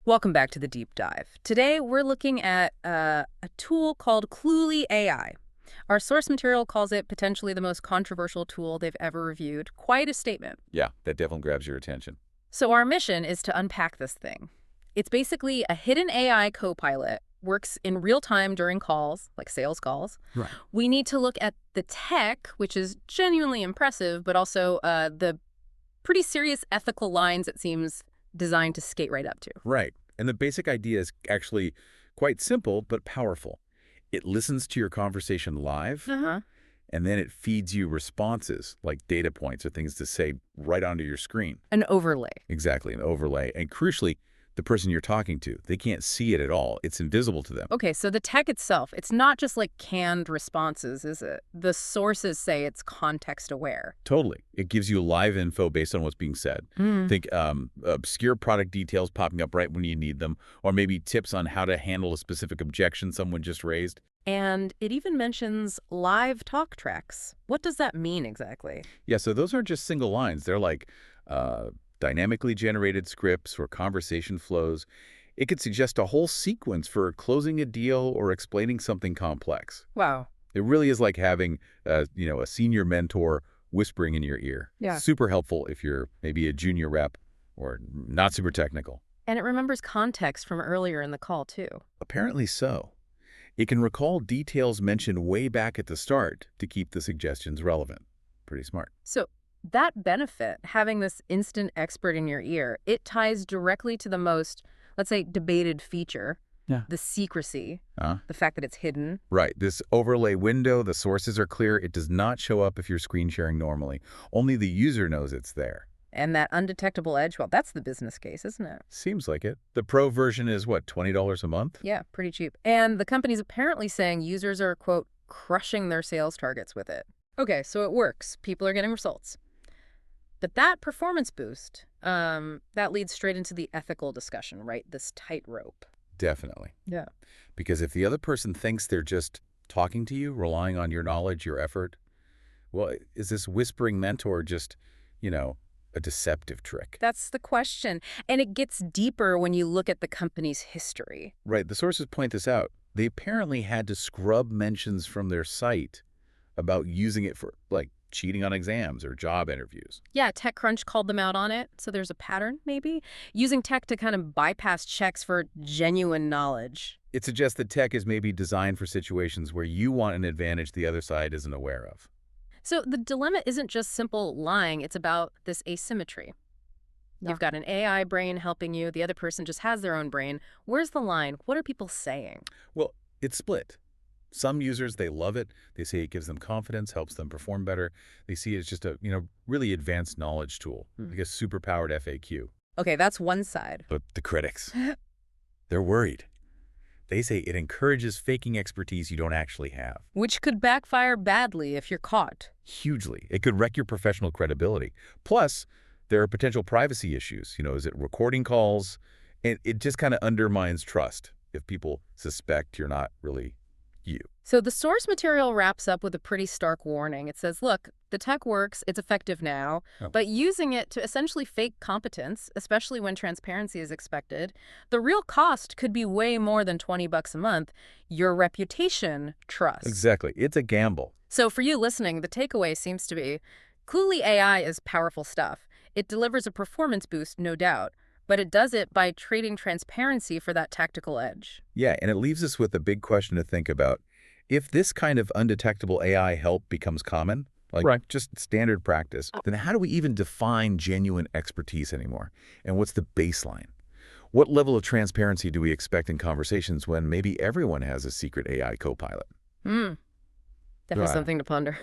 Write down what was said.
Welcome back to the deep dive. Today, we're looking at a tool called Cluely AI. Our source material calls it potentially the most controversial tool they've ever reviewed. Quite a statement. Yeah, that definitely grabs your attention. So our mission is to unpack this thing. It's basically a hidden AI copilot, works in real time during calls, like sales calls. Right. We need to look at the tech, which is genuinely impressive, but also the pretty serious ethical lines it seems designed to skate right up to. Right. And the basic idea is actually quite simple but powerful. It listens to your conversation live, and then it feeds you responses like data points or things to say right onto your screen. An overlay. Exactly, an overlay. And crucially, the person you're talking to, they can't see it at all. It's invisible to them. Okay, so the tech itself, it's not just like canned responses, is it? The sources say it's context aware. Totally. It gives you live info based on what's being said. Think obscure product details popping up right when you need them, or maybe tips on how to handle a specific objection someone just raised. And it even mentions live talk tracks. What does that mean exactly? Yeah, so those aren't just single lines. They're like dynamically generated scripts or conversation flows. It could suggest a whole sequence for closing a deal or explaining something complex. Wow. It really is like having a senior mentor whispering in your ear. Yeah. Super helpful if you're maybe a junior rep or not super technical. And it remembers context from earlier in the call, too. Apparently so. It can recall details mentioned way back at the start to keep the suggestions relevant. Pretty smart. So that benefit, having this instant expert in your ear, it ties directly to the most, let's say, debated feature. Yeah. The secrecy, the fact that it's hidden. Right. This overlay window, the sources are clear. It does not show up if you're screen sharing normally. Only the user knows it's there. And that undetectable edge, well, that's the business case, isn't it? Seems like it. The pro version is, what, $20 a month? Yeah, pretty cheap. And the company's apparently saying users are, quote, crushing their sales targets with it. Okay, so it works. People are getting results. But that performance boost, that leads straight into the ethical discussion, right? This tightrope. Definitely. Yeah. Because if the other person thinks they're just talking to you, relying on your knowledge, your effort, well, is this whispering mentor just, a deceptive trick? That's the question. And it gets deeper when you look at the company's history. Right. The sources point this out. They apparently had to scrub mentions from their site about using it for, like, cheating on exams or job interviews. Yeah, TechCrunch called them out on it. So there's a pattern, maybe? Using tech to kind of bypass checks for genuine knowledge. It suggests that tech is maybe designed for situations where you want an advantage the other side isn't aware of. So the dilemma isn't just simple lying. It's about this asymmetry. Yeah. You've got an AI brain helping you. The other person just has their own brain. Where's the line? What are people saying? Well, it's split. Some users, they love it. They say it gives them confidence, helps them perform better. They see it as just a, really advanced knowledge tool, like a super-powered FAQ. Okay, that's one side. But the critics, they're worried. They say it encourages faking expertise you don't actually have. Which could backfire badly if you're caught. Hugely. It could wreck your professional credibility. Plus, there are potential privacy issues. Is it recording calls? And it just kind of undermines trust if people suspect you're not really you. So the source material wraps up with a pretty stark warning. It says, look, the tech works, it's effective now, but using it to essentially fake competence, especially when transparency is expected, the real cost could be way more than $20 a month. Your reputation, trust. Exactly. It's a gamble. So for you listening, the takeaway seems to be, Cluely AI is powerful stuff. It delivers a performance boost, no doubt, but it does it by trading transparency for that tactical edge. Yeah, and it leaves us with a big question to think about. If this kind of undetectable AI help becomes common, like just standard practice, then how do we even define genuine expertise anymore? And what's the baseline? What level of transparency do we expect in conversations when maybe everyone has a secret AI copilot? Definitely something to ponder.